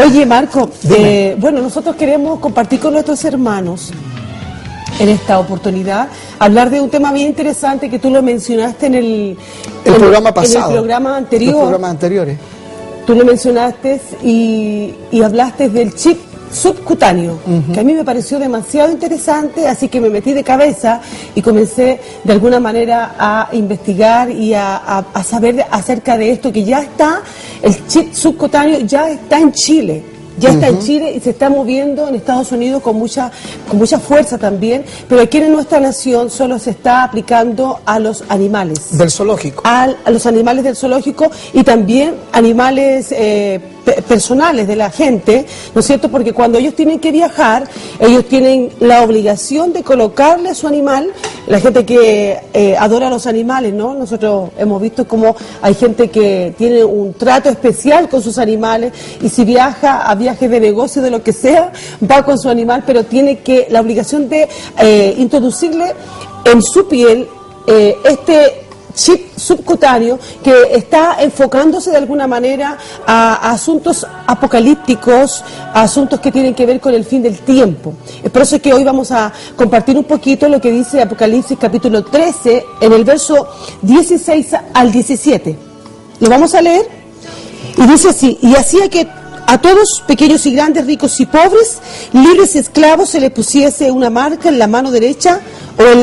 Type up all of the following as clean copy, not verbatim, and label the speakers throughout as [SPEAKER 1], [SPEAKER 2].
[SPEAKER 1] Oye, Marco, bueno, nosotros queremos compartir con nuestros hermanos en esta oportunidad, hablar de un tema bien interesante que tú lo mencionaste en el
[SPEAKER 2] programa pasado.
[SPEAKER 1] En el programa anterior.
[SPEAKER 2] Los programas anteriores.
[SPEAKER 1] Tú lo mencionaste y hablaste del chip subcutáneo, que a mí me pareció demasiado interesante, así que me metí de cabeza y comencé de alguna manera a investigar y a saber acerca de esto, que ya está, el chip subcutáneo ya está en Chile. Ya está en Chile y se está moviendo en Estados Unidos con mucha fuerza también, pero aquí en nuestra nación solo se está aplicando a los animales.
[SPEAKER 2] Del zoológico.
[SPEAKER 1] A los animales del zoológico y también animales personales de la gente, ¿no es cierto? Porque cuando ellos tienen que viajar, ellos tienen la obligación de colocarle a su animal, la gente que adora a los animales, ¿no? Nosotros hemos visto cómo hay gente que tiene un trato especial con sus animales y si viaja a viajes de negocio, de lo que sea, va con su animal, pero tiene la obligación de introducirle en su piel este chip subcutáneo que está enfocándose de alguna manera a asuntos apocalípticos, a asuntos que tienen que ver con el fin del tiempo. Es por eso que hoy vamos a compartir un poquito lo que dice Apocalipsis capítulo 13 en el verso 16 al 17. Lo vamos a leer y dice así: y hacía que a todos, pequeños y grandes, ricos y pobres, libres y esclavos, se les pusiese una marca en la mano derecha o en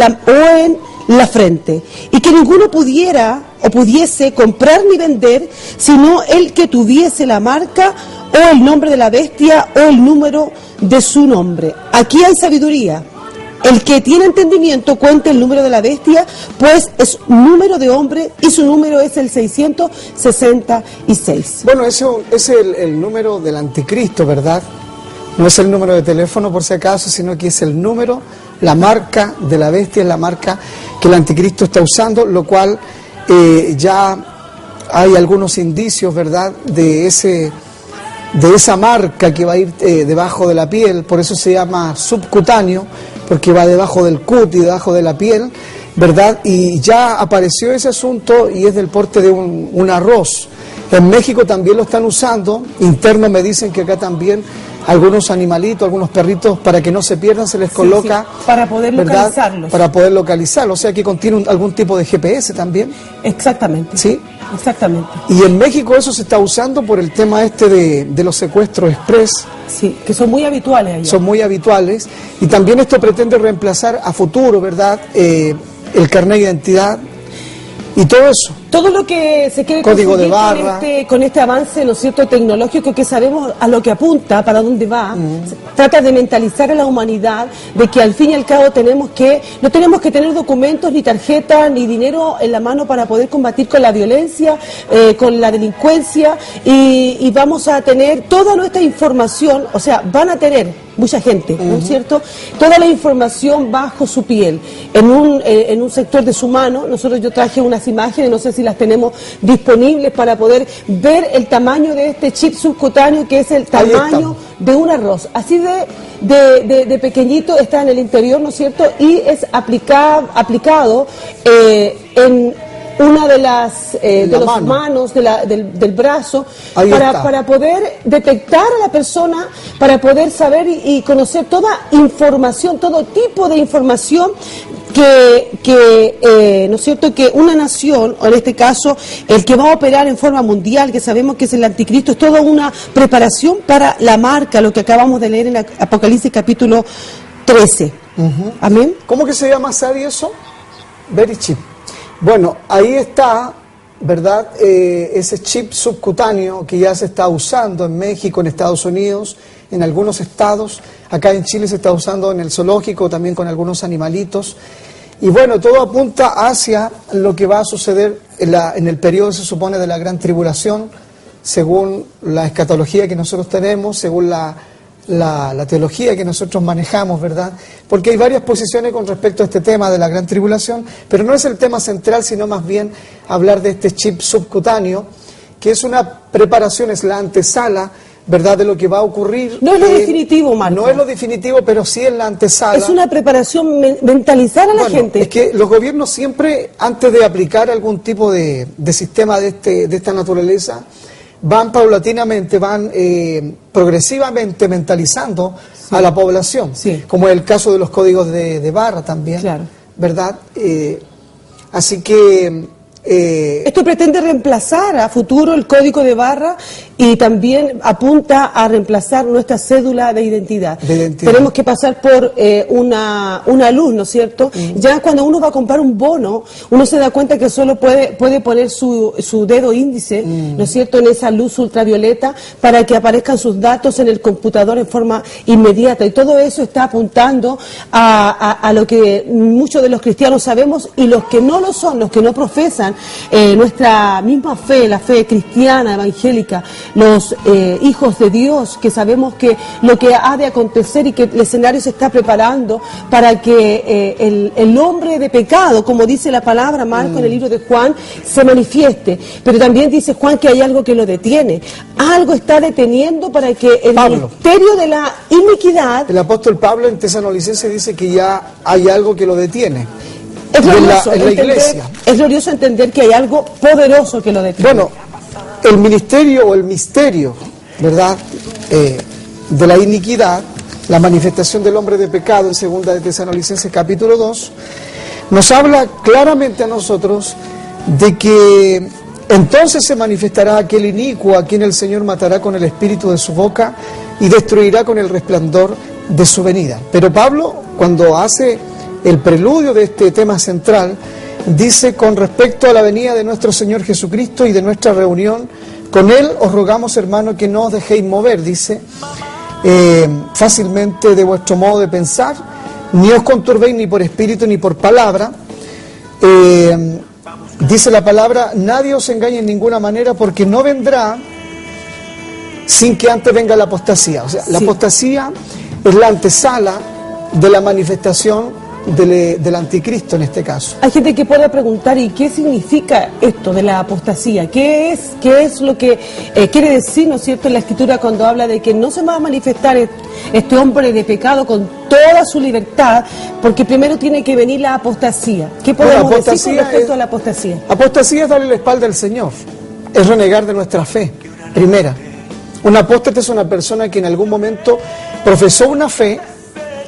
[SPEAKER 1] la frente, y que ninguno pudiera o pudiese comprar ni vender, sino el que tuviese la marca o el nombre de la bestia o el número de su nombre. Aquí hay sabiduría. El que tiene entendimiento cuente el número de la bestia, pues es número de hombre y su número es el 666.
[SPEAKER 2] Bueno, eso es el número del anticristo, ¿verdad? No es el número de teléfono por si acaso, sino que es el número, la marca de la bestia, es la marca que el anticristo está usando, lo cual ya hay algunos indicios, ¿verdad?, de esa marca que va a ir debajo de la piel, por eso se llama subcutáneo, porque va debajo del cutis, debajo de la piel, ¿verdad? Y ya apareció ese asunto y es del porte de un arroz. En México también lo están usando, internos me dicen que acá también algunos animalitos, algunos perritos, para que no se pierdan, se les coloca...
[SPEAKER 1] Sí, para poder localizarlos.
[SPEAKER 2] Para poder localizarlos, o sea que contiene algún tipo de GPS también.
[SPEAKER 1] Exactamente.
[SPEAKER 2] Sí.
[SPEAKER 1] Exactamente.
[SPEAKER 2] Y en México eso se está usando por el tema de los secuestros express.
[SPEAKER 1] Sí, que son muy habituales allá.
[SPEAKER 2] Son muy habituales. Y también esto pretende reemplazar a futuro, ¿verdad?, el carnet de identidad y todo eso.
[SPEAKER 1] Todo lo que se quiere
[SPEAKER 2] código de barra
[SPEAKER 1] con este avance, ¿no es cierto?, tecnológico, que sabemos a lo que apunta, para dónde va, trata de mentalizar a la humanidad de que al fin y al cabo no tenemos que tener documentos, ni tarjetas, ni dinero en la mano para poder combatir con la violencia, con la delincuencia, y vamos a tener toda nuestra información, o sea, van a tener mucha gente, ¿no es cierto?, toda la información bajo su piel, en un sector de su mano. Yo traje unas imágenes, no sé si las tenemos disponibles para poder ver el tamaño de este chip subcutáneo, que es el tamaño de un arroz, así de pequeñito, está en el interior, ¿no es cierto?, y es aplicado en una de las manos del brazo, para poder detectar a la persona, para poder saber y conocer toda información, todo tipo de información que ¿no es cierto?, que una nación, o en este caso el que va a operar en forma mundial, que sabemos que es el anticristo, es toda una preparación para la marca, lo que acabamos de leer en Apocalipsis capítulo 13. Amén.
[SPEAKER 2] ¿Cómo que se llama, Sari, eso? Very chip. Bueno, ahí está, ¿verdad?, ese chip subcutáneo que ya se está usando en México, en Estados Unidos, en algunos estados. Acá en Chile se está usando en el zoológico, también con algunos animalitos. Y bueno, todo apunta hacia lo que va a suceder en el periodo, se supone, de la gran tribulación, según la escatología que nosotros tenemos, según la teología que nosotros manejamos, ¿verdad? Porque hay varias posiciones con respecto a este tema de la gran tribulación, pero no es el tema central, sino más bien hablar de este chip subcutáneo, que es una preparación, es la antesala, ¿verdad?, de lo que va a ocurrir.
[SPEAKER 1] No es lo definitivo, Marco.
[SPEAKER 2] No es lo definitivo, pero sí es la antesala.
[SPEAKER 1] Es una preparación, mentalizar a la gente.
[SPEAKER 2] Es que los gobiernos siempre, antes de aplicar algún tipo de sistema de esta naturaleza, van paulatinamente, van progresivamente mentalizando a la población, como es el caso de los códigos de barra también, ¿verdad? Así que...
[SPEAKER 1] esto pretende reemplazar a futuro el código de barra y también apunta a reemplazar nuestra cédula de identidad. Tenemos que pasar por una luz, ¿no es cierto? Ya cuando uno va a comprar un bono, uno se da cuenta que solo puede poner su dedo índice, ¿no es cierto?, en esa luz ultravioleta para que aparezcan sus datos en el computador en forma inmediata. Y todo eso está apuntando a lo que muchos de los cristianos sabemos, y los que no lo son, los que no profesan nuestra misma fe, la fe cristiana, evangélica, los hijos de Dios, que sabemos que lo que ha de acontecer y que el escenario se está preparando para que el hombre de pecado, como dice la palabra Marco en el libro de Juan, se manifieste. Pero también dice Juan que hay algo que lo detiene. Algo está deteniendo para que el ministerio de la iniquidad...
[SPEAKER 2] El apóstol Pablo en Tesalonicenses dice que ya hay algo que lo detiene.
[SPEAKER 1] Es glorioso,
[SPEAKER 2] en la iglesia.
[SPEAKER 1] Es glorioso entender que hay algo poderoso que lo detiene.
[SPEAKER 2] Bueno, el ministerio o el misterio, ¿verdad?, de la iniquidad, la manifestación del hombre de pecado en 2 de Tesalonicenses capítulo 2, nos habla claramente a nosotros de que entonces se manifestará aquel inicuo a quien el Señor matará con el espíritu de su boca y destruirá con el resplandor de su venida. Pero Pablo, cuando hace el preludio de este tema central, dice: con respecto a la venida de nuestro Señor Jesucristo y de nuestra reunión con Él, os rogamos, hermano, que no os dejéis mover, dice, fácilmente de vuestro modo de pensar, ni os conturbéis ni por espíritu ni por palabra. Dice la palabra: nadie os engañe en ninguna manera, porque no vendrá sin que antes venga la apostasía. O sea, la apostasía es la antesala de la manifestación del anticristo en este caso.
[SPEAKER 1] Hay gente que puede preguntar: ¿y qué significa esto de la apostasía? ¿Qué es lo que quiere decir, ¿no es cierto?, en la Escritura cuando habla de que no se va a manifestar este hombre de pecado con toda su libertad, porque primero tiene que venir la apostasía? ¿Qué podemos decir con respecto a la apostasía?
[SPEAKER 2] Apostasía es darle la espalda al Señor, es renegar de nuestra fe, primera. Un apóstata es una persona que en algún momento profesó una fe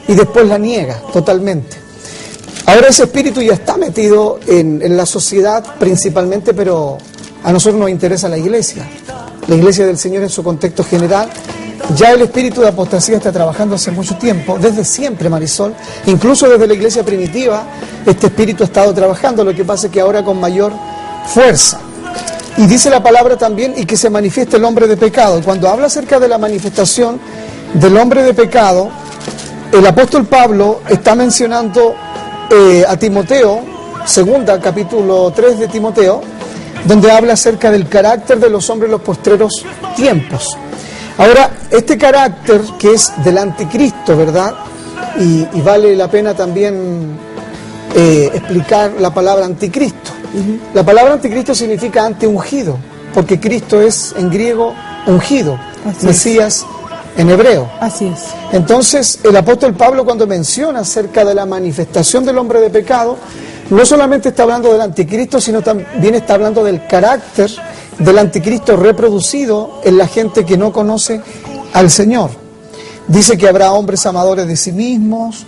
[SPEAKER 2] y después la niega totalmente. Ahora ese espíritu ya está metido en la sociedad principalmente, pero a nosotros nos interesa la iglesia del Señor en su contexto general. Ya el espíritu de apostasía está trabajando hace mucho tiempo, desde siempre, Marisol, incluso desde la iglesia primitiva, este espíritu ha estado trabajando, lo que pasa es que ahora con mayor fuerza. Y dice la palabra también: y que se manifieste el hombre de pecado. Cuando habla acerca de la manifestación del hombre de pecado, el apóstol Pablo está mencionando a Timoteo, capítulo 3 de Timoteo, donde habla acerca del carácter de los hombres en los postreros tiempos. Ahora, este carácter que es del anticristo, ¿verdad? Y vale la pena también explicar la palabra anticristo. La palabra anticristo significa anteungido, porque Cristo es en griego ungido, Mesías en hebreo.
[SPEAKER 1] Así es.
[SPEAKER 2] Entonces, el apóstol Pablo, cuando menciona acerca de la manifestación del hombre de pecado, no solamente está hablando del anticristo, sino también está hablando del carácter del anticristo reproducido en la gente que no conoce al Señor. Dice que habrá hombres amadores de sí mismos,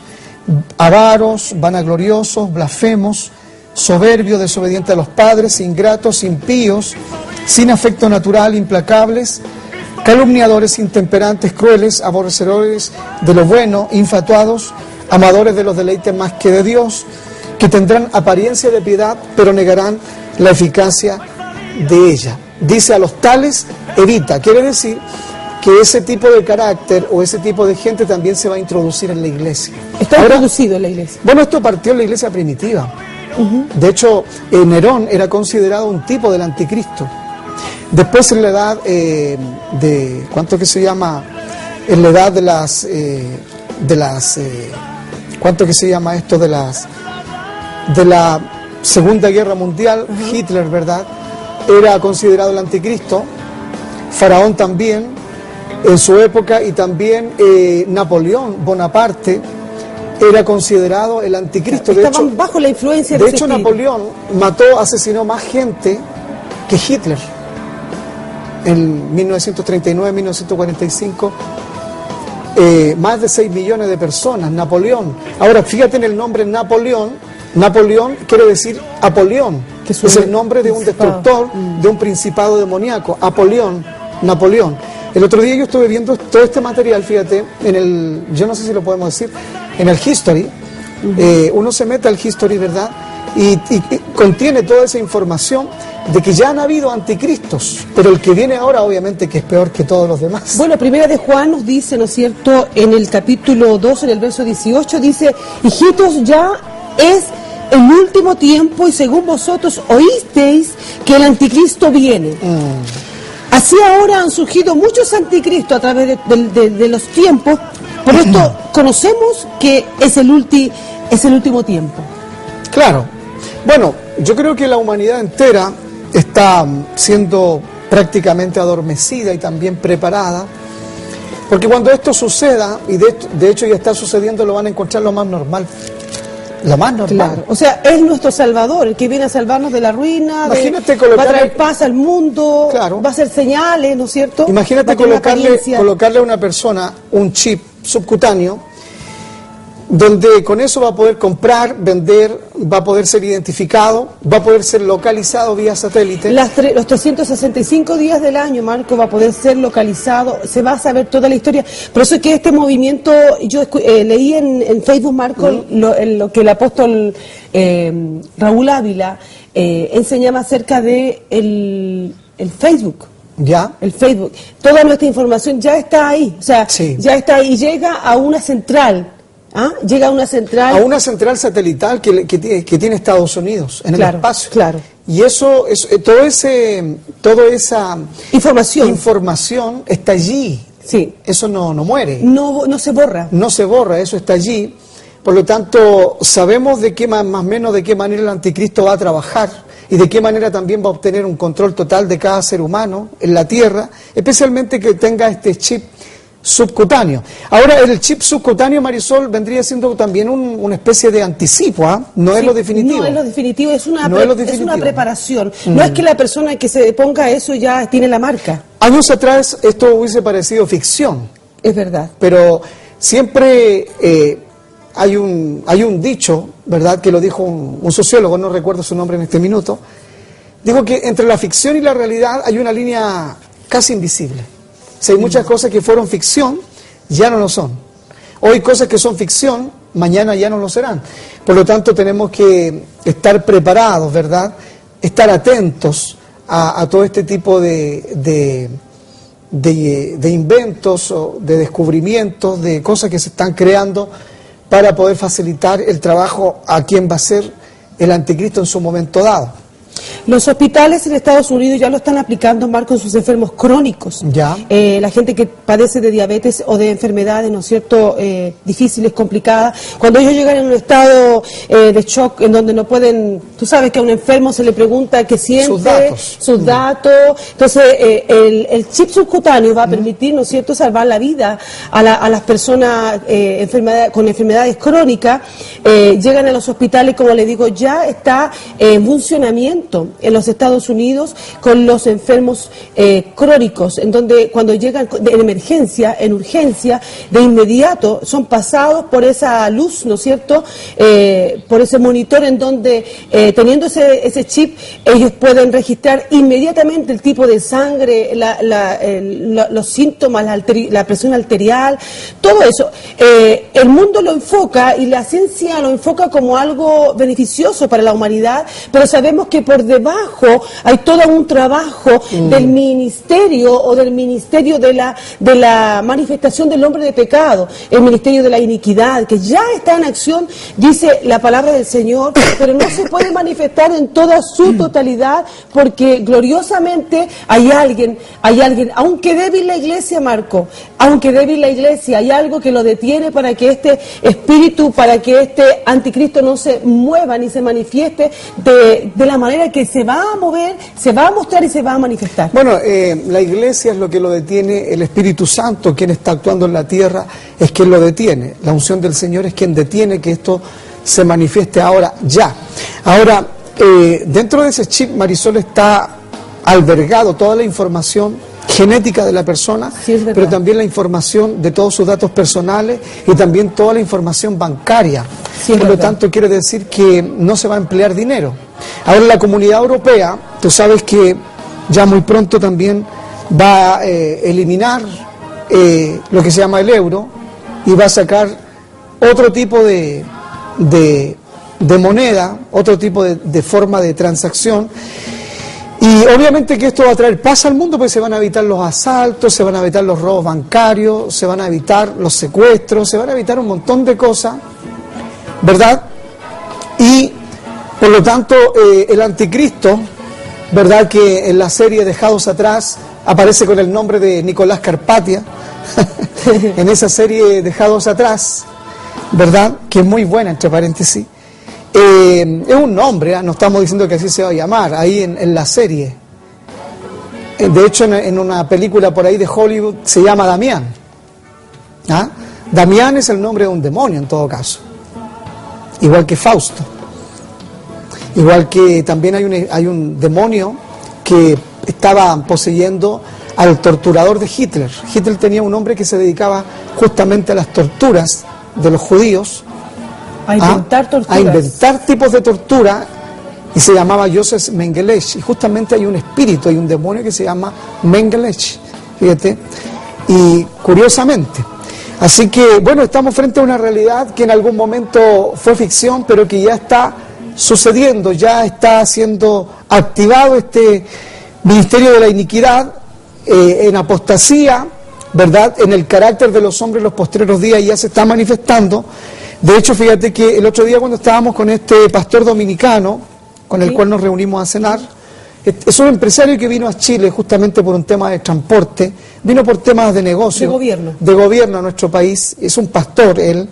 [SPEAKER 2] avaros, vanagloriosos, blasfemos, soberbios, desobedientes a los padres, ingratos, impíos, sin afecto natural, implacables, calumniadores, intemperantes, crueles, aborrecedores de lo bueno, infatuados, amadores de los deleites más que de Dios, que tendrán apariencia de piedad, pero negarán la eficacia de ella. Dice: a los tales evita. Quiere decir que ese tipo de carácter o ese tipo de gente también se va a introducir en la iglesia.
[SPEAKER 1] Está introducido en la iglesia.
[SPEAKER 2] Bueno, esto partió en la iglesia primitiva. De hecho, Nerón era considerado un tipo del anticristo. Después, en la edad de ¿cuánto que se llama? En la edad de las ¿cuánto que se llama esto? De la Segunda Guerra Mundial, Hitler, ¿verdad?, era considerado el anticristo. Faraón también en su época, y también Napoleón Bonaparte era considerado el anticristo.
[SPEAKER 1] Estaban bajo la influencia de ese espíritu.
[SPEAKER 2] Napoleón asesinó más gente que Hitler. en 1939-1945, más de 6 millones de personas, Napoleón. Ahora, fíjate en el nombre Napoleón. Napoleón quiere decir Apolión, que es el nombre de un destructor, de un principado demoníaco. Apolión, Napoleón. El otro día yo estuve viendo todo este material, fíjate, en el, yo no sé si lo podemos decir, en el History. Uno se mete al History, ¿verdad? Y contiene toda esa información de que ya han habido anticristos, pero el que viene ahora obviamente que es peor que todos los demás.
[SPEAKER 1] Bueno, Primera de Juan nos dice, ¿no es cierto?, en el capítulo 2, en el verso 18, dice: hijitos, ya es el último tiempo y según vosotros oísteis que el anticristo viene. Así ahora han surgido muchos anticristos a través de los tiempos, por esto conocemos que es el último tiempo.
[SPEAKER 2] Claro. Bueno, yo creo que la humanidad entera está siendo prácticamente adormecida y también preparada, porque cuando esto suceda, y de hecho ya está sucediendo, lo van a encontrar lo más normal. Lo más normal.
[SPEAKER 1] Claro. O sea, es nuestro Salvador, el que viene a salvarnos de la ruina, va a traer paz al mundo,
[SPEAKER 2] claro,
[SPEAKER 1] va a hacer señales, ¿no es cierto?
[SPEAKER 2] Imagínate colocarle a una persona un chip subcutáneo, donde con eso va a poder comprar, vender, va a poder ser identificado, va a poder ser localizado vía satélite.
[SPEAKER 1] Los 365 días del año, Marco, va a poder ser localizado, se va a saber toda la historia. Por eso es que este movimiento, yo leí en Facebook, Marco, lo que el apóstol Raúl Ávila enseñaba acerca de el Facebook.
[SPEAKER 2] Ya.
[SPEAKER 1] El Facebook. Toda nuestra información ya está ahí, o sea, ya está ahí, llega a una central. Llega a una central...
[SPEAKER 2] A una central satelital que tiene Estados Unidos, en el espacio.
[SPEAKER 1] Claro.
[SPEAKER 2] Y eso, toda esa información está allí.
[SPEAKER 1] Sí.
[SPEAKER 2] Eso no muere.
[SPEAKER 1] No se borra.
[SPEAKER 2] No se borra, eso está allí. Por lo tanto, sabemos más o menos de qué manera el anticristo va a trabajar y de qué manera también va a obtener un control total de cada ser humano en la Tierra, especialmente que tenga este chip subcutáneo. Ahora, el chip subcutáneo, Marisol, vendría siendo también una especie de anticipo, no es lo definitivo.
[SPEAKER 1] No es lo definitivo, es una preparación. No es que la persona que se ponga eso ya tiene la marca.
[SPEAKER 2] Años atrás esto hubiese parecido ficción.
[SPEAKER 1] Es verdad.
[SPEAKER 2] Pero siempre hay un dicho, ¿verdad?, que lo dijo un sociólogo, no recuerdo su nombre en este minuto, dijo que entre la ficción y la realidad hay una línea casi invisible. Si hay muchas cosas que fueron ficción, ya no lo son. Hoy cosas que son ficción, mañana ya no lo serán. Por lo tanto, tenemos que estar preparados, ¿verdad? Estar atentos a todo este tipo de inventos, o de descubrimientos, de cosas que se están creando para poder facilitar el trabajo a quien va a ser el anticristo en su momento dado.
[SPEAKER 1] Los hospitales en Estados Unidos ya lo están aplicando, Marco, en sus enfermos crónicos.
[SPEAKER 2] Ya.
[SPEAKER 1] La gente que padece de diabetes o de enfermedades, ¿no es cierto?, difíciles, complicadas. Cuando ellos llegan en un estado de shock, en donde no pueden... Tú sabes que a un enfermo se le pregunta qué siente, sus datos. Entonces, el chip subcutáneo va a permitir, ¿no es cierto?, salvar la vida a las personas con enfermedades crónicas. Llegan a los hospitales, como le digo, ya está en funcionamiento en los Estados Unidos con los enfermos crónicos, en donde cuando llegan en emergencia, en urgencia, de inmediato son pasados por esa luz, ¿no es cierto?, por ese monitor, en donde teniendo ese chip ellos pueden registrar inmediatamente el tipo de sangre, los síntomas, la presión arterial, todo eso. El mundo lo enfoca y la ciencia lo enfoca como algo beneficioso para la humanidad, pero sabemos que por debajo hay todo un trabajo del ministerio o del ministerio de la manifestación del hombre de pecado, el ministerio de la iniquidad, que ya está en acción, dice la palabra del Señor, pero no se puede manifestar en toda su totalidad, porque gloriosamente hay alguien, aunque débil la iglesia, Marco, aunque débil la iglesia, hay algo que lo detiene para que este espíritu, para que este anticristo no se mueva ni se manifieste de la manera que se va a mover, se va a mostrar y se va a manifestar.
[SPEAKER 2] Bueno, la iglesia es lo que lo detiene, el Espíritu Santo, quien está actuando en la tierra, es quien lo detiene. La unción del Señor es quien detiene que esto se manifieste ahora, ya. Ahora, dentro de ese chip, Marisol, está albergado toda la información genética de la persona,
[SPEAKER 1] Sí,
[SPEAKER 2] pero también la información de todos sus datos personales y también toda la información bancaria.
[SPEAKER 1] Sí,
[SPEAKER 2] por lo tanto, quiere decir que no se va a emplear dinero. Ahora, la Comunidad Europea, tú sabes que ya muy pronto también va a eliminar lo que se llama el euro y va a sacar otro tipo de moneda, otro tipo de forma de transacción. Y obviamente que esto va a traer paz al mundo, porque se van a evitar los asaltos, se van a evitar los robos bancarios, se van a evitar los secuestros, se van a evitar un montón de cosas, ¿verdad? Y por lo tanto el anticristo, ¿verdad? Que en la serie Dejados Atrás aparece con el nombre de Nicolás Carpatia, en esa serie Dejados Atrás, ¿verdad? Que es muy buena, entre paréntesis. Es un nombre, no estamos diciendo que así se va a llamar, ahí en la serie. De hecho, en una película por ahí de Hollywood se llama Damián. ¿Ah? Damián es el nombre de un demonio en todo caso. Igual que Fausto. Igual que también hay un demonio que estaba poseyendo al torturador de Hitler. Hitler tenía un hombre que se dedicaba justamente a las torturas de los judíos.
[SPEAKER 1] A inventar torturas.
[SPEAKER 2] A inventar tipos de tortura, y se llamaba Joseph Mengele. Y justamente hay un espíritu, hay un demonio que se llama Mengele, fíjate, y curiosamente. Así que, bueno, estamos frente a una realidad que en algún momento fue ficción, pero que ya está sucediendo, ya está siendo activado este ministerio de la iniquidad en apostasía, ¿verdad? En el carácter de los hombres en los postreros días ya se está manifestando. De hecho, fíjate que el otro día cuando estábamos con este pastor dominicano, con el cual nos reunimos a cenar, es un empresario que vino a Chile justamente por un tema de transporte, vino por temas de negocio. De gobierno a nuestro país, es un pastor, él,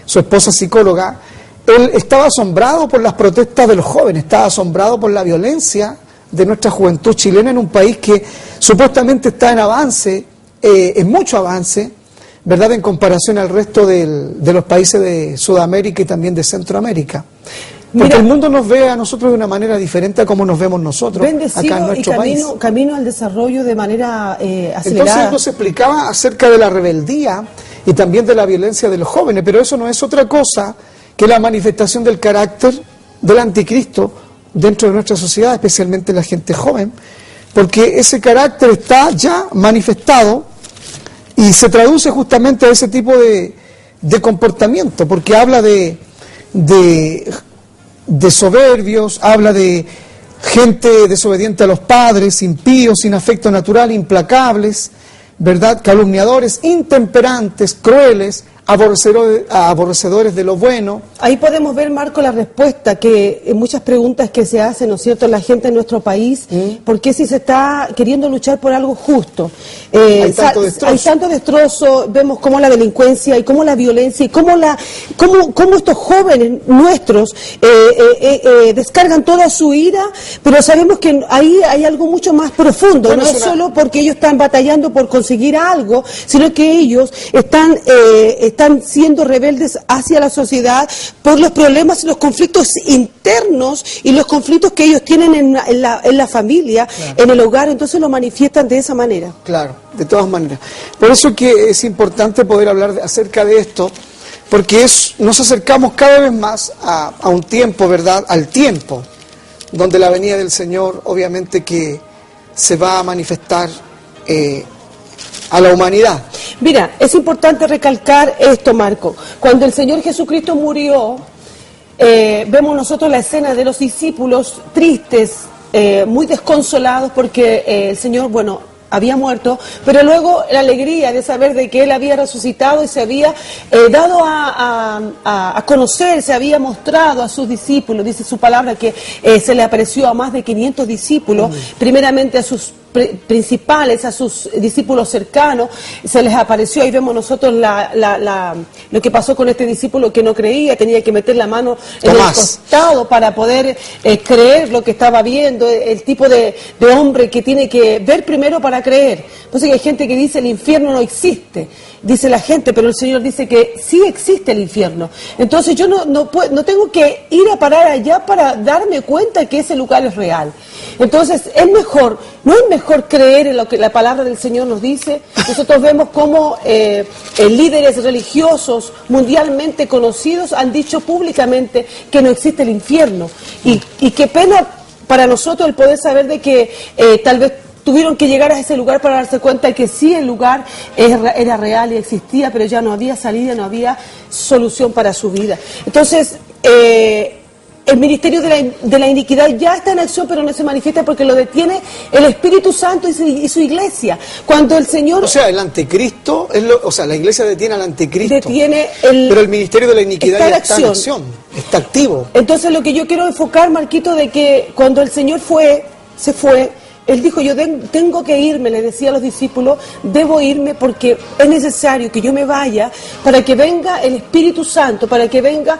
[SPEAKER 2] su esposa psicóloga. Él estaba asombrado por las protestas de los jóvenes, estaba asombrado por la violencia de nuestra juventud chilena en un país que supuestamente está en avance, en mucho avance, ¿verdad?, en comparación al resto de los países de Sudamérica y también de Centroamérica. Porque el mundo nos ve a nosotros de una manera diferente a como nos vemos nosotros acá en nuestro país.
[SPEAKER 1] Camino al desarrollo de manera acelerada.
[SPEAKER 2] Entonces nos explicaba acerca de la rebeldía y también de la violencia de los jóvenes, pero eso no es otra cosa que la manifestación del carácter del anticristo dentro de nuestra sociedad, especialmente la gente joven, porque ese carácter está ya manifestado y se traduce justamente a ese tipo de comportamiento, porque habla de soberbios, habla de gente desobediente a los padres, impíos, sin afecto natural, implacables, ¿verdad?, calumniadores, intemperantes, crueles, aborrecedores de lo bueno.
[SPEAKER 1] Ahí podemos ver, Marco, la respuesta que en muchas preguntas que se hacen, ¿no es cierto?, la gente en nuestro país, ¿por qué si se está queriendo luchar por algo justo?
[SPEAKER 2] Hay tanto
[SPEAKER 1] destrozo, vemos cómo la delincuencia y cómo la violencia y cómo estos jóvenes nuestros descargan toda su ira, pero sabemos que ahí hay algo mucho más profundo, bueno, no es solo porque ellos están batallando por conseguir algo, sino que ellos están siendo rebeldes hacia la sociedad por los problemas y los conflictos internos y los conflictos que ellos tienen en la familia, claro, en el hogar, entonces lo manifiestan de esa manera.
[SPEAKER 2] Claro, de todas maneras. Por eso que es importante poder hablar acerca de esto, porque nos acercamos cada vez más a un tiempo, ¿verdad?, al tiempo, donde la venida del Señor obviamente que se va a manifestar a la humanidad.
[SPEAKER 1] Mira, es importante recalcar esto, Marco. Cuando el Señor Jesucristo murió, vemos nosotros la escena de los discípulos tristes, muy desconsolados porque el Señor, bueno, había muerto, pero luego la alegría de saber de que Él había resucitado y se había dado a conocer, se había mostrado a sus discípulos. Dice su palabra que se le apareció a más de 500 discípulos, primeramente a sus principales, a sus discípulos cercanos, se les apareció. Ahí vemos nosotros lo que pasó con este discípulo que no creía, tenía que meter la mano en el costado para poder creer lo que estaba viendo, el tipo de hombre que tiene que ver primero para creer. Entonces hay gente que dice el infierno no existe, dice la gente, pero el Señor dice que sí existe el infierno. Entonces yo no tengo que ir a parar allá para darme cuenta que ese lugar es real. Entonces no es mejor mejor creer en lo que la palabra del Señor nos dice. Nosotros vemos cómo líderes religiosos mundialmente conocidos han dicho públicamente que no existe el infierno. Y qué pena para nosotros el poder saber de que tal vez tuvieron que llegar a ese lugar para darse cuenta de que sí, el lugar era real y existía, pero ya no había salida, no había solución para su vida. Entonces, el ministerio de la iniquidad ya está en acción, pero no se manifiesta porque lo detiene el Espíritu Santo y su iglesia. Cuando el Señor...
[SPEAKER 2] O sea, el anticristo, la iglesia detiene al anticristo.
[SPEAKER 1] Pero
[SPEAKER 2] el ministerio de la iniquidad ya está en acción, está activo.
[SPEAKER 1] Entonces lo que yo quiero enfocar, Marquito, de que cuando el Señor se fue, Él dijo, yo tengo que irme, le decía a los discípulos, debo irme porque es necesario que yo me vaya para que venga el Espíritu Santo, para que venga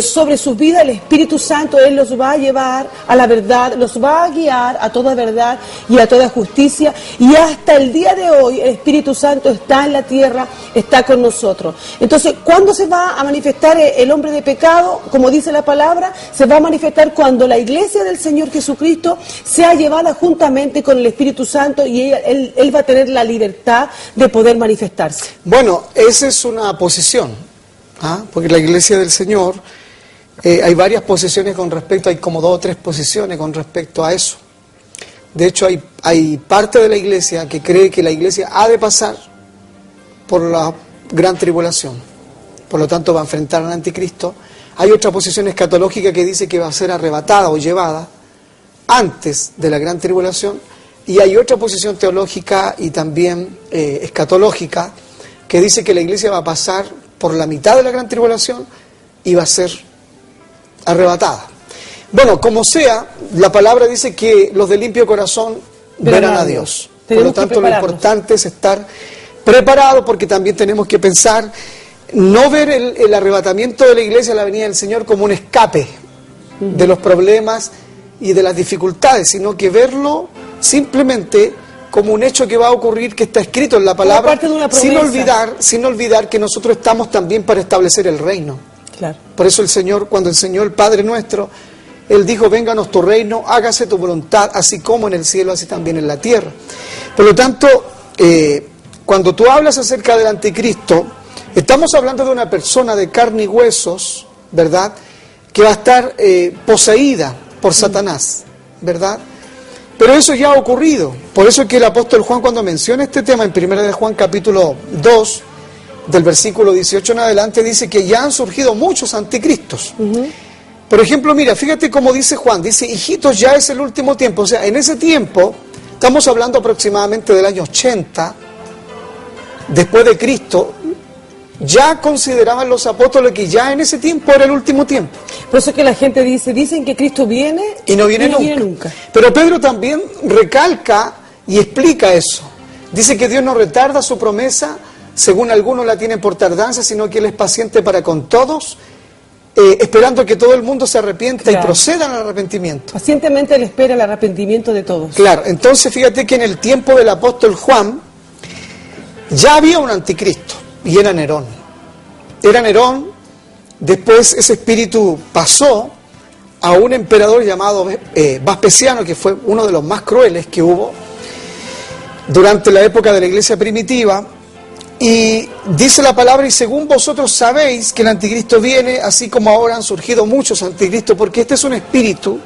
[SPEAKER 1] sobre sus vidas el Espíritu Santo. Él los va a llevar a la verdad, los va a guiar a toda verdad y a toda justicia. Y hasta el día de hoy el Espíritu Santo está en la tierra, está con nosotros. Entonces, ¿cuándo se va a manifestar el hombre de pecado? Como dice la palabra, se va a manifestar cuando la iglesia del Señor Jesucristo sea llevada juntamente con el Espíritu Santo y él va a tener la libertad de poder manifestarse.
[SPEAKER 2] Bueno, esa es una posición, porque la iglesia del Señor, hay varias posiciones con respecto, hay como 2 o 3 posiciones con respecto a eso. De hecho, hay parte de la iglesia que cree que la iglesia ha de pasar por la gran tribulación, por lo tanto va a enfrentar al anticristo. Hay otra posición escatológica que dice que va a ser arrebatada o llevada antes de la gran tribulación, y hay otra posición teológica y también escatológica que dice que la iglesia va a pasar por la mitad de la gran tribulación y va a ser arrebatada. Bueno, como sea, la palabra dice que los de limpio corazón verán a Dios. Por lo tanto, lo importante es estar preparados, porque también tenemos que pensar, no ver el arrebatamiento de la iglesia, la venida del Señor, como un escape de los problemas y de las dificultades, sino que verlo simplemente como un hecho que va a ocurrir, que está escrito en la palabra, sin olvidar que nosotros estamos también para establecer el reino.
[SPEAKER 1] Claro.
[SPEAKER 2] Por eso el Señor, cuando enseñó el Padre Nuestro, Él dijo, vénganos tu reino, hágase tu voluntad, así como en el cielo, así también en la tierra. Por lo tanto, cuando tú hablas acerca del anticristo, estamos hablando de una persona de carne y huesos, ¿verdad?, que va a estar poseída por Satanás, ¿verdad? Pero eso ya ha ocurrido. Por eso es que el apóstol Juan, cuando menciona este tema en 1 de Juan capítulo 2, del versículo 18 en adelante, dice que ya han surgido muchos anticristos. Por ejemplo, mira, fíjate cómo dice Juan, dice, hijitos, ya es el último tiempo. O sea, en ese tiempo, estamos hablando aproximadamente del año 80, después de Cristo, ya consideraban los apóstoles que ya en ese tiempo era el último tiempo.
[SPEAKER 1] Por eso es que la gente dicen que Cristo viene
[SPEAKER 2] y no viene nunca. Pero Pedro también recalca y explica eso. Dice que Dios no retarda su promesa, según algunos la tienen por tardanza, sino que Él es paciente para con todos, esperando que todo el mundo se arrepienta y proceda al arrepentimiento.
[SPEAKER 1] Pacientemente Él espera el arrepentimiento de todos.
[SPEAKER 2] Claro, entonces fíjate que en el tiempo del apóstol Juan ya había un anticristo. Y era Nerón. Era Nerón, después ese espíritu pasó a un emperador llamado Vespasiano, que fue uno de los más crueles que hubo durante la época de la iglesia primitiva. Y dice la palabra, y según vosotros sabéis que el anticristo viene, así como ahora han surgido muchos anticristos, porque este es un espíritu,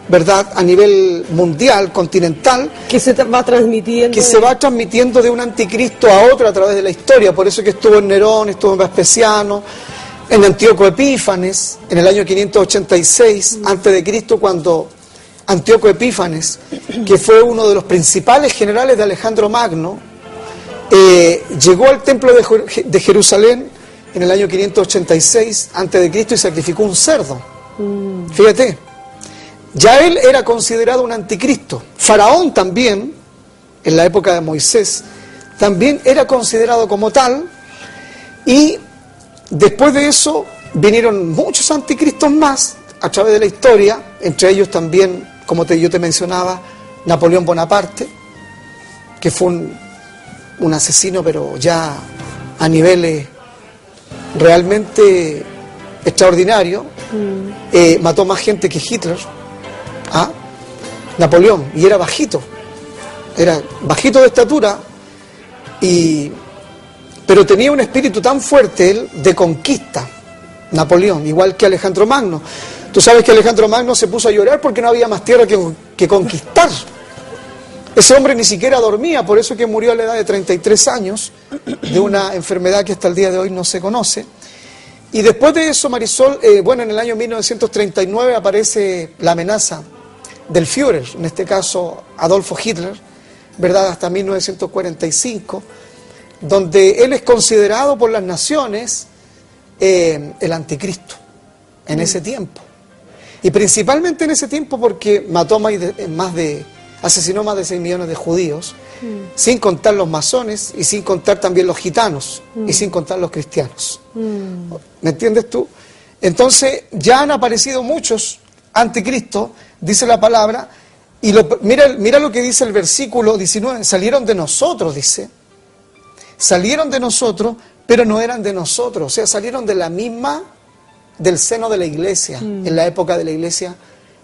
[SPEAKER 2] ¿verdad?, a nivel mundial, continental,
[SPEAKER 1] que se va transmitiendo
[SPEAKER 2] de un anticristo a otro a través de la historia. Por eso que estuvo en Nerón, estuvo en Vespasiano, en Antíoco Epífanes, en el año 586 antes de Cristo, cuando Antíoco Epífanes, que fue uno de los principales generales de Alejandro Magno, llegó al templo de Jerusalén en el año 586 antes de Cristo y sacrificó un cerdo. Fíjate. Ya él era considerado un anticristo. Faraón también, en la época de Moisés, también era considerado como tal. Y después de eso vinieron muchos anticristos más a través de la historia, entre ellos también, como yo te mencionaba, Napoleón Bonaparte, que fue un asesino, pero ya a niveles realmente extraordinarios. Mató más gente que Hitler. Napoleón, y era bajito, era bajito de estatura, pero tenía un espíritu tan fuerte él de conquista, Napoleón, igual que Alejandro Magno. Tú sabes que Alejandro Magno se puso a llorar porque no había más tierra que conquistar. Ese hombre ni siquiera dormía, por eso que murió a la edad de 33 años, de una enfermedad que hasta el día de hoy no se conoce. Y después de eso, Marisol, en el año 1939 aparece la amenaza del Führer, en este caso Adolfo Hitler, ¿verdad? Hasta 1945, donde él es considerado por las naciones el anticristo en ese tiempo. Y principalmente en ese tiempo porque asesinó más de 6 millones de judíos, sin contar los masones y sin contar también los gitanos y sin contar los cristianos. ¿Me entiendes tú? Entonces ya han aparecido muchos anticristos, dice la palabra, y mira lo que dice el versículo 19, salieron de nosotros, dice. Salieron de nosotros, pero no eran de nosotros, o sea, salieron del seno de la iglesia, en la época de la iglesia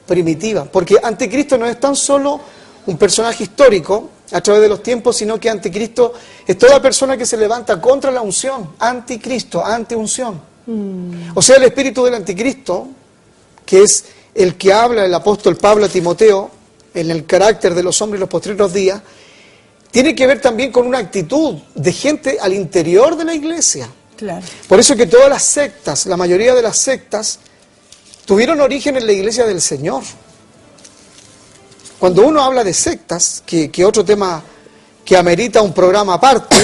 [SPEAKER 2] primitiva, porque anticristo no es tan solo un personaje histórico a través de los tiempos, sino que anticristo es toda persona que se levanta contra la unción, anticristo, antiunción. O sea, el espíritu del anticristo, que es el que habla el apóstol Pablo a Timoteo en el carácter de los hombres de los postreros días, tiene que ver también con una actitud de gente al interior de la iglesia.
[SPEAKER 1] Claro.
[SPEAKER 2] Por eso que todas las sectas, la mayoría de las sectas, tuvieron origen en la iglesia del Señor. Cuando uno habla de sectas, que otro tema que amerita un programa aparte,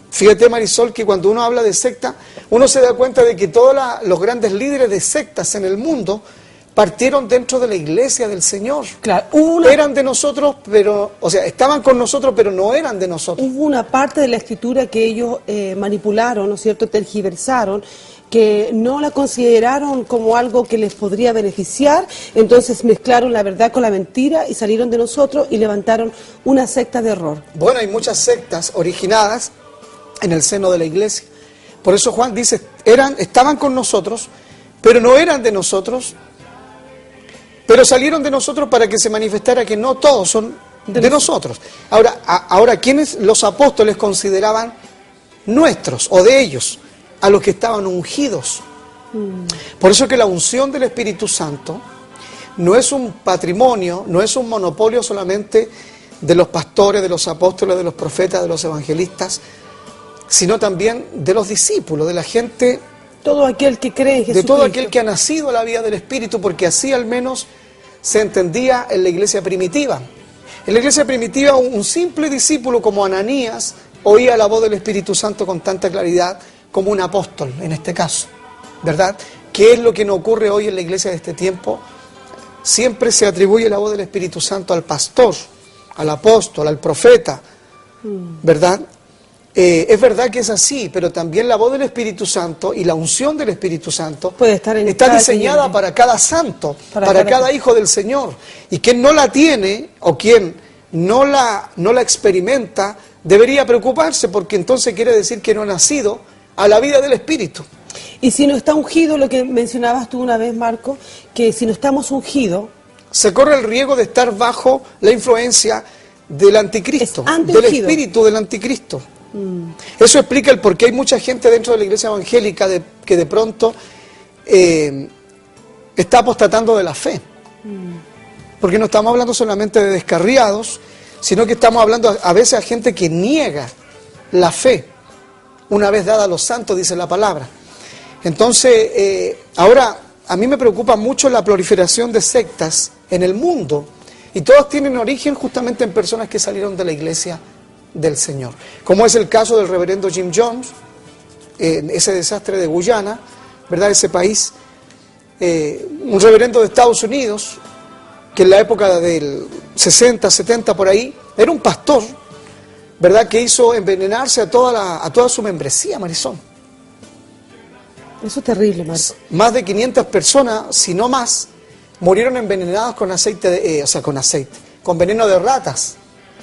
[SPEAKER 2] fíjate, Marisol, que cuando uno habla de secta, uno se da cuenta de que todos los grandes líderes de sectas en el mundo partieron dentro de la iglesia del Señor.
[SPEAKER 1] Claro,
[SPEAKER 2] eran de nosotros, estaban con nosotros, pero no eran de nosotros.
[SPEAKER 1] Hubo una parte de la escritura que ellos manipularon, ¿no es cierto?, tergiversaron, que no la consideraron como algo que les podría beneficiar, entonces mezclaron la verdad con la mentira y salieron de nosotros y levantaron una secta de error.
[SPEAKER 2] Bueno, hay muchas sectas originadas en el seno de la iglesia. Por eso Juan dice, estaban con nosotros, pero no eran de nosotros, pero salieron de nosotros para que se manifestara que no todos son de nosotros. Ahora, ¿quiénes los apóstoles consideraban nuestros o de ellos? A los que estaban ungidos. Por eso que la unción del Espíritu Santo no es un patrimonio, no es un monopolio solamente de los pastores, de los apóstoles, de los profetas, de los evangelistas, sino también de los discípulos, de la gente,
[SPEAKER 1] todo aquel que cree en Jesucristo,
[SPEAKER 2] de todo aquel que ha nacido a la vida del Espíritu, porque así al menos se entendía en la iglesia primitiva. En la iglesia primitiva un simple discípulo como Ananías oía la voz del Espíritu Santo con tanta claridad como un apóstol en este caso, ¿verdad? ¿Qué es lo que no ocurre hoy en la iglesia de este tiempo? Siempre se atribuye la voz del Espíritu Santo al pastor, al apóstol, al profeta, ¿verdad? Es verdad que es así, pero también la voz del Espíritu Santo y la unción del Espíritu Santo está diseñada para cada santo, para cada hijo del Señor. Y quien no la tiene o quien no la experimenta debería preocuparse, porque entonces quiere decir que no ha nacido a la vida del Espíritu.
[SPEAKER 1] Y si no está ungido, lo que mencionabas tú una vez, Marco, que si no estamos ungidos,
[SPEAKER 2] se corre el riesgo de estar bajo la influencia del anticristo, del espíritu del anticristo. Eso explica el por qué hay mucha gente dentro de la iglesia evangélica que de pronto está apostatando de la fe. Porque no estamos hablando solamente de descarriados, sino que estamos hablando a veces a gente que niega la fe, una vez dada a los santos, dice la palabra. Entonces, ahora, a mí me preocupa mucho la proliferación de sectas en el mundo, y todas tienen origen justamente en personas que salieron de la iglesia del Señor. Como es el caso del reverendo Jim Jones, ese desastre de Guyana, ¿verdad?, ese país, un reverendo de Estados Unidos, que en la época del 60, 70 por ahí, era un pastor, ¿verdad?, que hizo envenenarse a toda su membresía, Marisol.
[SPEAKER 1] Eso es terrible, Marco.
[SPEAKER 2] Más de 500 personas, si no más, murieron envenenadas con con veneno de ratas.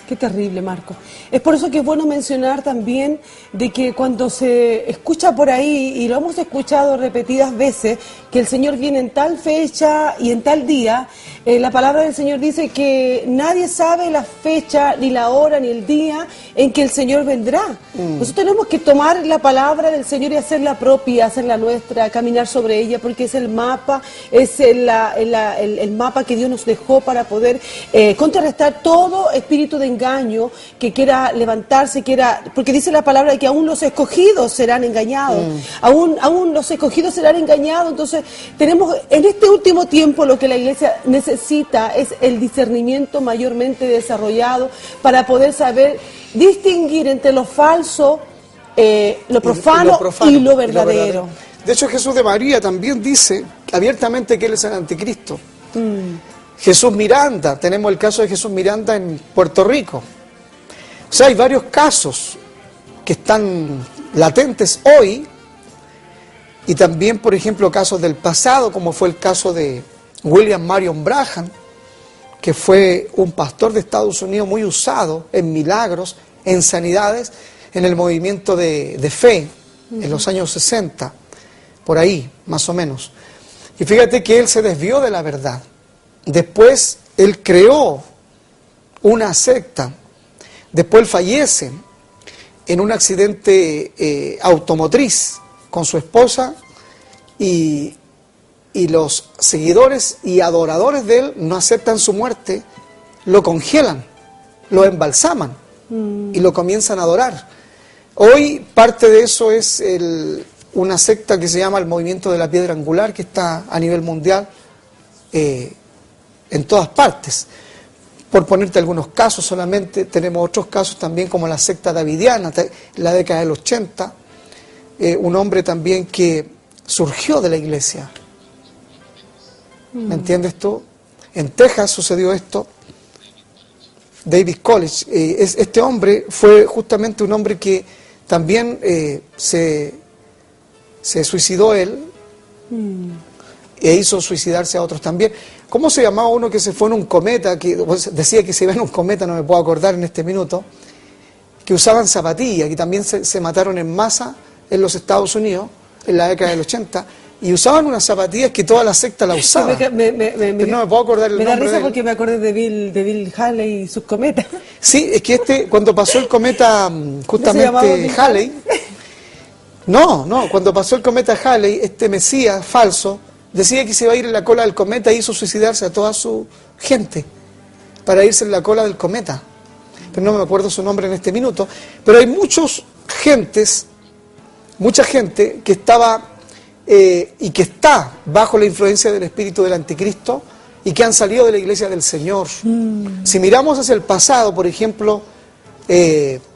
[SPEAKER 1] Qué terrible, Marco. Es por eso que es bueno mencionar también de que cuando se escucha por ahí, y lo hemos escuchado repetidas veces, que el Señor viene en tal fecha y en tal día, la palabra del Señor dice que nadie sabe la fecha, ni la hora, ni el día en que el Señor vendrá. Nosotros tenemos que tomar la palabra del Señor y hacerla propia, hacerla nuestra, caminar sobre ella, porque es el mapa, es el mapa que Dios nos dejó para poder contrarrestar todo espíritu de engaño que quiera levantarse, porque dice la palabra que aún los escogidos serán engañados, aún los escogidos serán engañados. Entonces tenemos en este último tiempo lo que la iglesia necesita es el discernimiento mayormente desarrollado para poder saber distinguir entre lo falso, lo profano y lo verdadero.
[SPEAKER 2] De hecho, Jesús de María también dice abiertamente que Él es el anticristo. Jesús Miranda, tenemos el caso de Jesús Miranda en Puerto Rico. O sea, hay varios casos que están latentes hoy, y también, por ejemplo, casos del pasado, como fue el caso de William Marion Branham, que fue un pastor de Estados Unidos muy usado en milagros, en sanidades, en el movimiento de fe, en los años 60, por ahí, más o menos. Y fíjate que él se desvió de la verdad. Después él creó una secta. Después él fallece en un accidente automotriz con su esposa, y los seguidores y adoradores de él no aceptan su muerte, lo congelan, lo embalsaman y lo comienzan a adorar. Hoy parte de eso es una secta que se llama el Movimiento de la Piedra Angular, que está a nivel mundial en todas partes. Por ponerte algunos casos solamente, tenemos otros casos también como la secta davidiana, en la década del 80, un hombre también que surgió de la iglesia. ¿Me entiendes tú? En Texas sucedió esto, David College. Este hombre fue justamente un hombre que también se suicidó él e hizo suicidarse a otros también. ¿Cómo se llamaba uno que se fue en un cometa? Que decía que se iba en un cometa, no me puedo acordar en este minuto, que usaban zapatillas, que también se mataron en masa en los Estados Unidos en la década del 80, y usaban unas zapatillas que toda la secta la usaba.
[SPEAKER 1] Pero
[SPEAKER 2] no me puedo acordar el nombre.
[SPEAKER 1] Me da risa porque me acordé de Bill Haley y sus cometas.
[SPEAKER 2] Sí, es que cuando pasó el cometa justamente Halley, cuando pasó el cometa Halley, este Mesías falso decía que se iba a ir en la cola del cometa e hizo suicidarse a toda su gente para irse en la cola del cometa. Pero no me acuerdo su nombre en este minuto. Pero hay mucha gente que estaba y que está bajo la influencia del espíritu del anticristo y que han salido de la iglesia del Señor. Si miramos hacia el pasado, por ejemplo,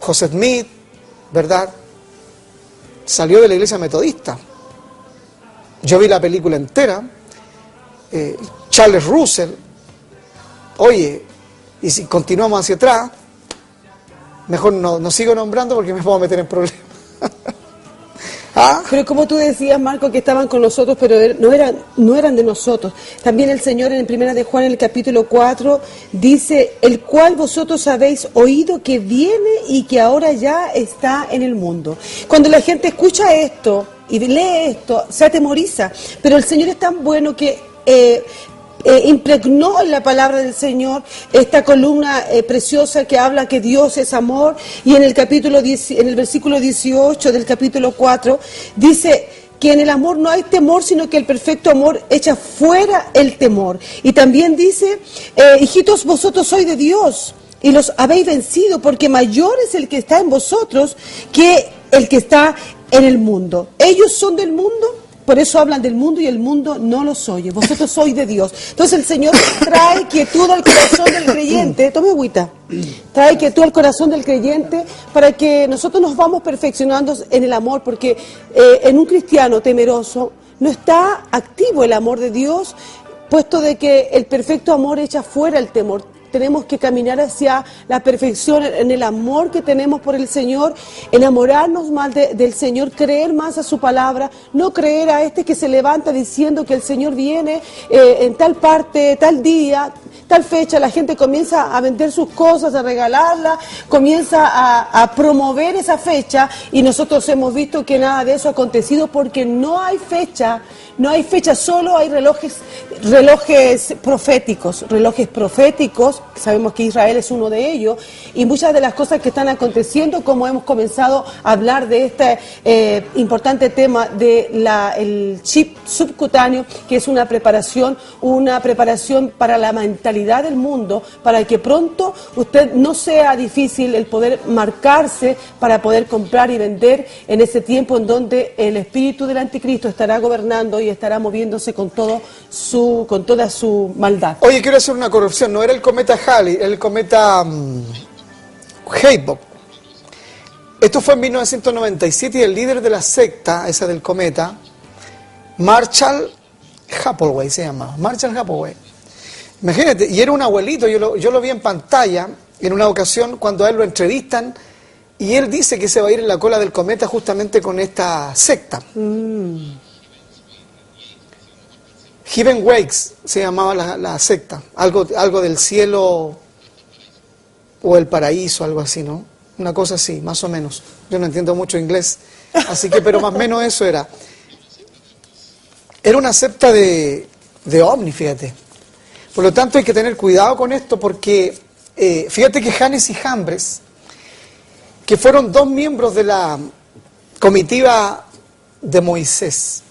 [SPEAKER 2] José Smith, ¿verdad?, salió de la iglesia metodista. Yo vi la película entera. Charles Russell. Oye, y si continuamos hacia atrás, mejor no sigo nombrando porque me puedo meter en problemas.
[SPEAKER 1] Pero como tú decías, Marco, que estaban con nosotros, pero no eran de nosotros. También el Señor en 1 de Juan, en el capítulo 4, dice: el cual vosotros habéis oído que viene y que ahora ya está en el mundo. Cuando la gente escucha esto y lee esto, se atemoriza. Pero el Señor es tan bueno que impregnó en la palabra del Señor esta columna preciosa que habla que Dios es amor, y en el versículo 18 del capítulo 4 dice que en el amor no hay temor, sino que el perfecto amor echa fuera el temor. Y también dice: hijitos, vosotros sois de Dios y los habéis vencido, porque mayor es el que está en vosotros que el que está en el mundo. Ellos son del mundo, por eso hablan del mundo, y el mundo no los oye. Vosotros sois de Dios. Entonces el Señor trae quietud al corazón del creyente. Tome agüita. Trae quietud al corazón del creyente para que nosotros nos vamos perfeccionando en el amor, porque en un cristiano temeroso no está activo el amor de Dios, puesto de que el perfecto amor echa fuera el temor. tenemos que caminar hacia la perfección en el amor que tenemos por el Señor, enamorarnos más del Señor, creer más a su palabra, no creer a este que se levanta diciendo que el Señor viene en tal parte, tal día, tal fecha. La gente comienza a vender sus cosas, a regalarlas, comienza a promover esa fecha, y nosotros hemos visto que nada de eso ha acontecido porque no hay fecha. No hay fecha, solo hay relojes proféticos, sabemos que Israel es uno de ellos, y muchas de las cosas que están aconteciendo, como hemos comenzado a hablar de este importante tema del chip subcutáneo, que es una preparación para la mentalidad del mundo, para que pronto usted no sea difícil el poder marcarse para poder comprar y vender en ese tiempo en donde el espíritu del anticristo estará gobernando y estará moviéndose con toda su maldad.
[SPEAKER 2] Oye, quiero hacer una corrección, no era el cometa Halley, era el cometa Hale-Bopp. Esto fue en 1997 y el líder de la secta, esa del cometa, Marshall Hathaway se llama, Marshall Hathaway. Imagínate, y era un abuelito, yo lo vi en pantalla en una ocasión cuando a él lo entrevistan, y él dice que se va a ir en la cola del cometa justamente con esta secta. Heaven Wakes se llamaba la secta, algo del cielo o el paraíso, algo así, ¿no? Una cosa así, más o menos. Yo no entiendo mucho inglés, así que, pero más o menos eso era. Era una secta de ovni, fíjate. Por lo tanto hay que tener cuidado con esto porque, fíjate que Janes y Jambres, que fueron dos miembros de la comitiva de Moisés,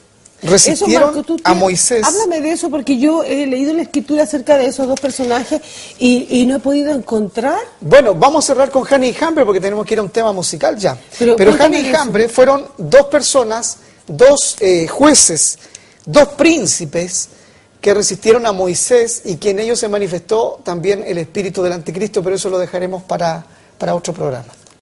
[SPEAKER 2] resistieron
[SPEAKER 1] Marco,
[SPEAKER 2] a Moisés.
[SPEAKER 1] Háblame de eso porque yo he leído en la escritura acerca de esos dos personajes y no he podido encontrar.
[SPEAKER 2] Bueno, vamos a cerrar con Janes y Jambres porque tenemos que ir a un tema musical ya. Pero Janes y Jambres fueron dos personas, dos jueces, dos príncipes que resistieron a Moisés y que en ellos se manifestó también el espíritu del anticristo, pero eso lo dejaremos para otro programa.